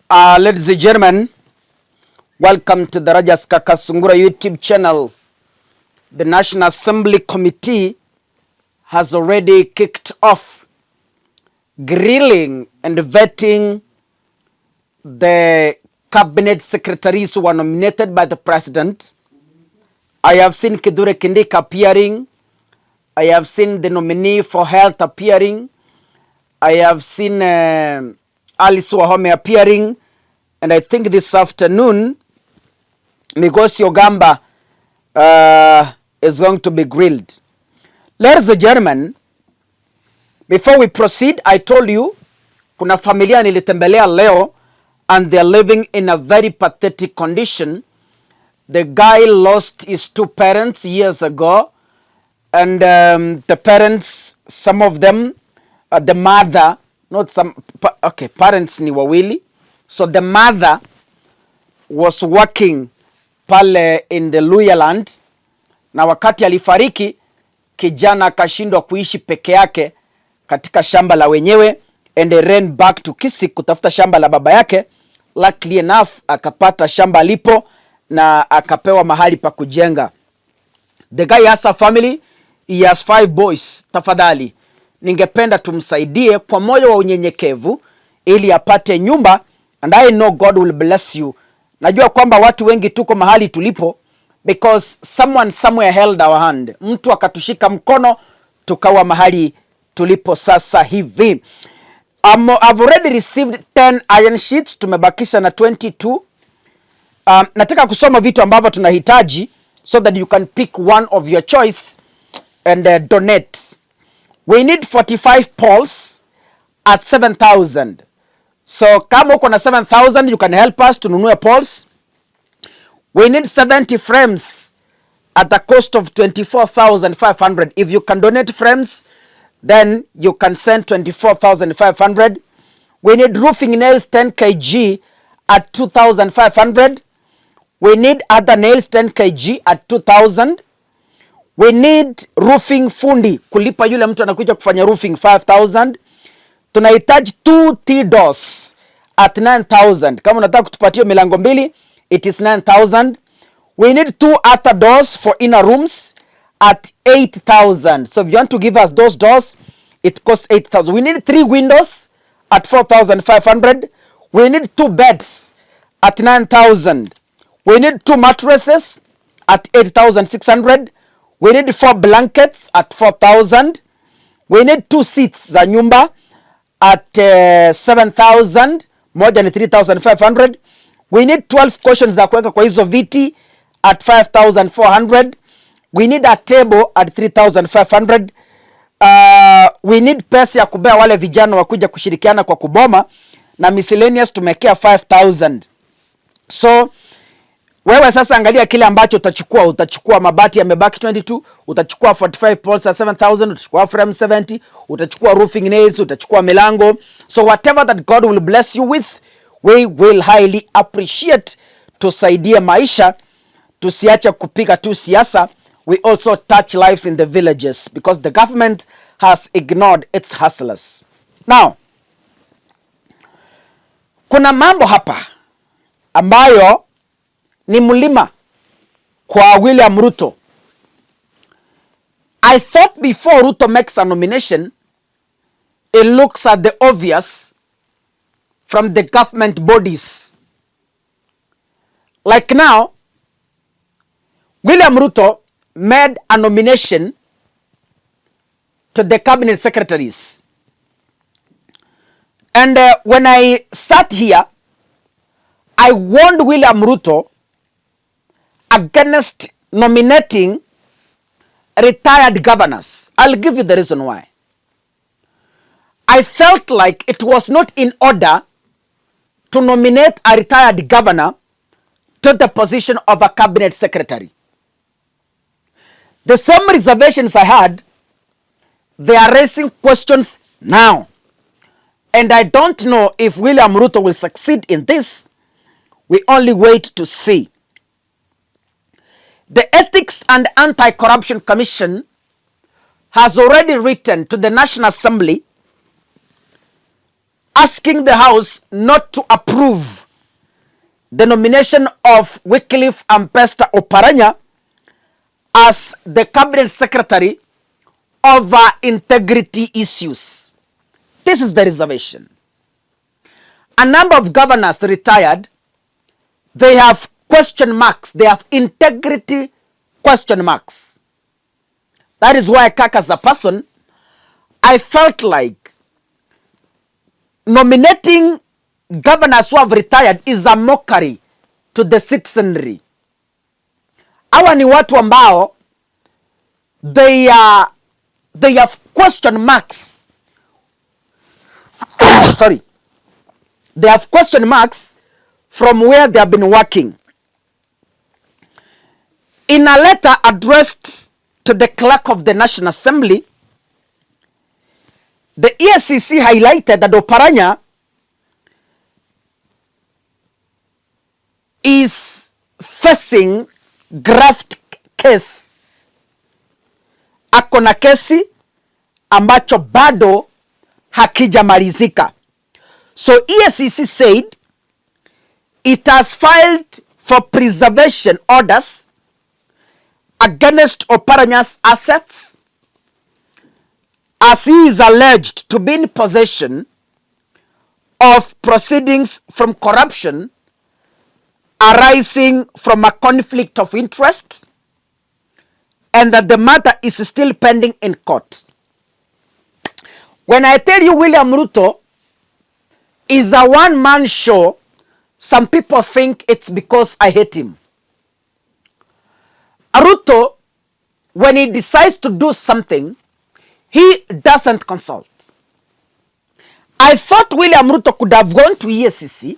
Ladies and gentlemen, welcome to the Rajas Kakasungura YouTube channel. The National Assembly Committee has already kicked off grilling and vetting the cabinet secretaries who were nominated by the president. I have seen Kithure Kindiki appearing. I have seen the nominee for health appearing. I have seen Alice Wahome appearing, and I think this afternoon Migosi Ogamba is going to be grilled. Ladies and gentlemen, before we proceed, I told you kuna familia nilitembelea leo and they're living in a very pathetic condition. The guy lost his two parents years ago, and the parents, some of them, the mother, not some, okay, parents ni wawili. So the mother was working pale in the Luya land, na wakati alifariki kijana akashindwa kuishi peke yake katika shamba la wenyewe, and they ran back to Kisii kutafuta shamba la baba yake. Luckily enough akapata shamba lipo na akapewa mahali pa kujenga. The guy has a family, he has 5 boys. Tafadhali ningependa tumsaidie kwa moyo wa unyenyekevu ili apate nyumba, and I know God will bless you. Najua kwamba watu wengi tuko mahali tulipo because someone somewhere held our hand. Mtu akatushika mkono tukawa mahali tulipo sasa hivi. I've already received 10 iron sheets, tumebakisha na 22. Nataka kusoma vitu ambavyo tunahitaji so that you can pick one of your choice and donate. We need 45 poles at 7,000. So kama uko na 7,000 you can help us tununue poles. We need 70 frames at the cost of 24,500. If you can donate frames, then you can send 24,500. We need roofing nails 10 kg at 2,500. We need other nails 10 kg at 2,000. We need roofing fundi, kulipa yule mtu anakuja kufanya roofing 5,000. Tunahitaji 2 T-doors at 9,000. Kama unataka kutupatia milango mbili, it is 9,000. We need 2 other doors for inner rooms at 8,000. So if you want to give us those doors, it costs 8,000. We need 3 windows at 4,500. We need 2 beds at 9,000. We need 2 mattresses at 8,600. We need 4 blankets at 4,000. We need 2 seats za nyumba at 7,000. Moja ni 3,500. We need 12 cushions za kuweka kwa hizo viti at 5,400. We need a table at 3,500. We need pesa ya kubea wale vijana wakuja kushirikiana kwa kuboma, na miscellaneous tumekea 5,000. So wewe sasa angalia kile ambacho utachukua. Utachukua mabati yamebaki 22, utachukua 45 poles at 7,000, utachukua frame 70, utachukua roofing nails, utachukua milango. So whatever that God will bless you with, we will highly appreciate. Tusaidie maisha, tusiache kupiga tu siasa. We also touch lives in the villages because the government has ignored its hustlers. Now, kuna mambo hapa ambayo ni mlima kwa William Ruto. I thought before Ruto makes a nomination, it looks at the obvious from the government bodies. Like now, William Ruto made a nomination to the cabinet secretaries. And when I sat here, I warned William Ruto against nominating retired governors. I'll give you the reason why. I felt like it was not in order to nominate a retired governor to the position of a cabinet secretary. The same reservations I had, they are raising questions now. And I don't know if William Ruto will succeed in this. We only wait to see. The Ethics and Anti-Corruption Commission has already written to the National Assembly asking the House not to approve the nomination of Wycliffe Ampesta Oparanya as the cabinet secretary over integrity issues. This is the reservation. A number of governors retired. They have question marks. They have integrity question marks. That is why, Kaka, as a person, I felt like nominating governors who have retired is a mockery to the citizenry. Hawa ni watu ambao they have question marks. Sorry. They have question marks from where they have been working. In a letter addressed to the clerk of the National Assembly, the EACC highlighted that Oparanya is facing graft case. Ako na kesi ambacho bado hakijamalizika. So EACC said it has filed for preservation orders against Oparanya's assets as he is alleged to be in possession of proceedings from corruption arising from a conflict of interest, and that the matter is still pending in court. When I tell you William Ruto is a one-man show, some people think it's because I hate him. Ruto, when he decides to do something, he doesn't consult. I thought William Ruto could have gone to EACC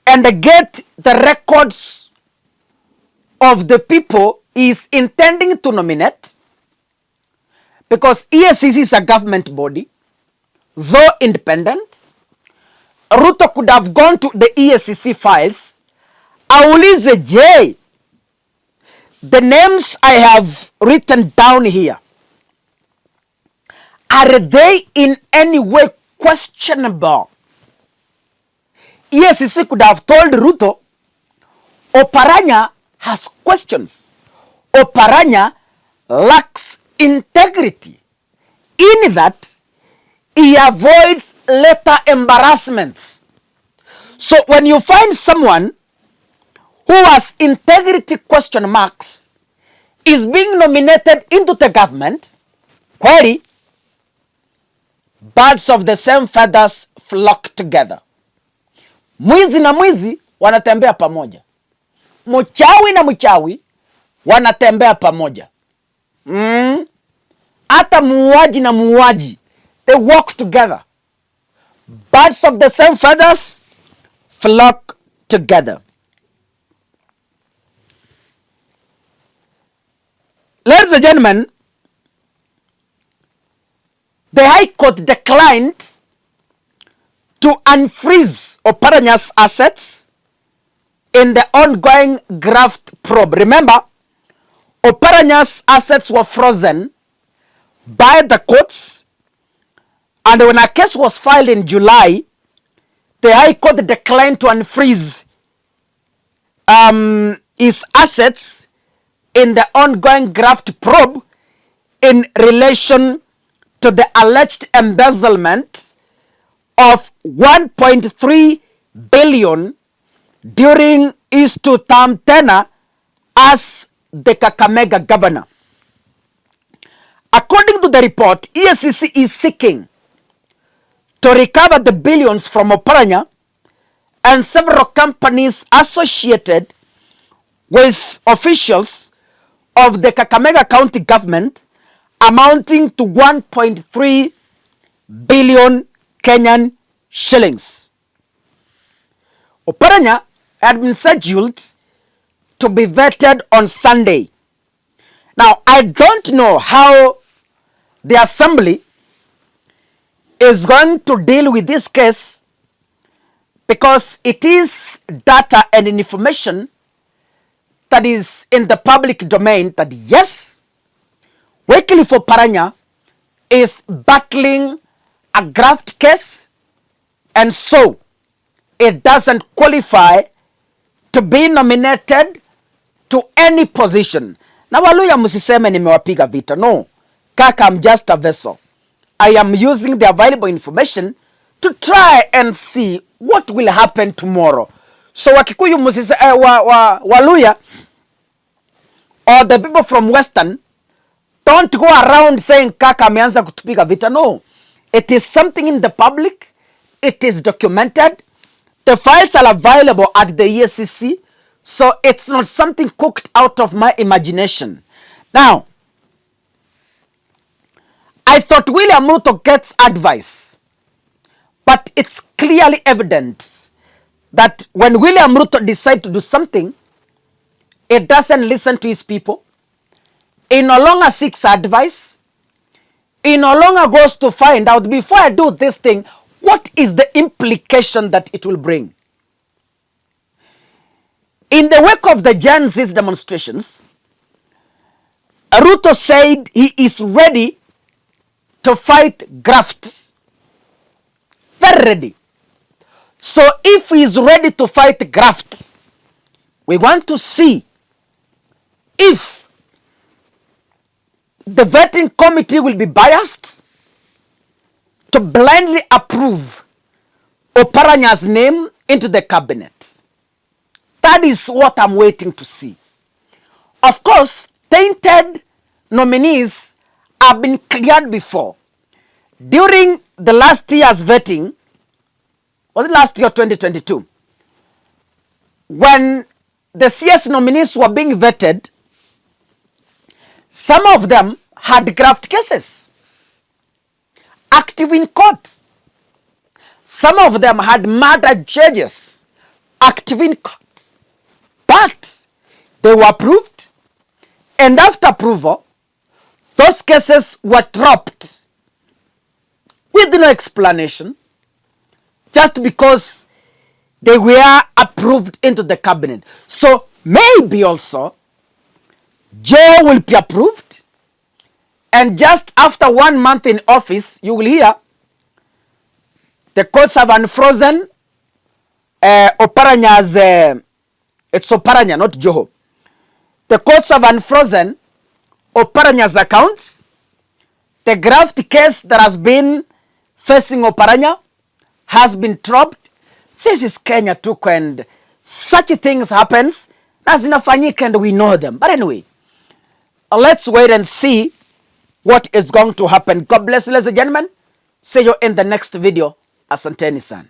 and get the records of the people he is intending to nominate, because EACC is a government body, though independent. Ruto could have gone to the EACC files. Aulize, je, the names I have written down here, are they in any way questionable? EACC could have told Ruto, Oparanya has questions. Oparanya lacks integrity, in that he avoids later embarrassments. So when you find someone who has integrity question marks is being nominated into the government, query, birds of the same feathers flock together. Mwizi na mwizi wanatembea pamoja. Mchawi na mchawi wanatembea pamoja. Hata muuaji na muuaji, they walk together. Birds of the same feathers flock together. Ladies and gentlemen, the High Court declined to unfreeze Oparanya's assets in the ongoing Graft probe. Remember, Oparanya's assets were frozen by the courts, and when a case was filed in July, the High Court declined to unfreeze his assets in the ongoing Graft probe in relation to the alleged embezzlement of 1.3 billion during his two-term tenure as the Kakamega governor. According to the report, EACC is seeking to recover the billions from Oparanya and several companies associated with officials of the Kakamega County government, amounting to 1.3 billion Kenyan shillings. Oparanya had been scheduled to be vetted on Sunday. Now, I don't know how the assembly is going to deal with this case, because it is data and information that is in the public domain that yes, Wycliffe Oparanya is battling a graft case, and so it doesn't qualify to be nominated to any position. Na Waluya msiseme nimewapiga vita. No. Kaka, I'm just a vessel. I am using the available information to try and see what will happen tomorrow. So Wakikuyu Waluya or the people from Western, don't go around saying Kaka ameanza kutupiga vita. No. It is something in the public. It is documented. The files are available at the EACC. So it's not something cooked out of my imagination. Now, I thought William Ruto gets advice. But it's clearly evident that when William Ruto decides to do something, it doesn't listen to his people. He no longer seeks advice. He no longer goes to find out, before I do this thing, what is the implication that it will bring? In the wake of the Gen Z's demonstrations, Ruto said he is ready to fight Graft. Very ready. So if he is ready to fight Graft, we want to see if the vetting committee will be biased to blindly approve Oparanya's name into the cabinet. That is what I'm waiting to see. Of course, tainted nominees have been cleared before. During the last year's vetting, was it last year, 2022? When the CS nominees were being vetted, some of them had graft cases active in court. Some of them had murder charges active in court. But they were approved, and after approval, those cases were dropped with no explanation, just because they were approved into the cabinet. So maybe also Joe will be approved, and just after 1 month in office, you will hear the courts have unfrozen Oparanya's, it's Oparanya, not Joho. The courts have unfrozen Oparanya's accounts. The graft case that has been facing Oparanya has been dropped. This is Kenya too, and such things happens. As inafanyika, and we know them. But anyway, let's wait and see what is going to happen. God bless you, ladies and gentlemen. See you in the next video. Asanteni sana.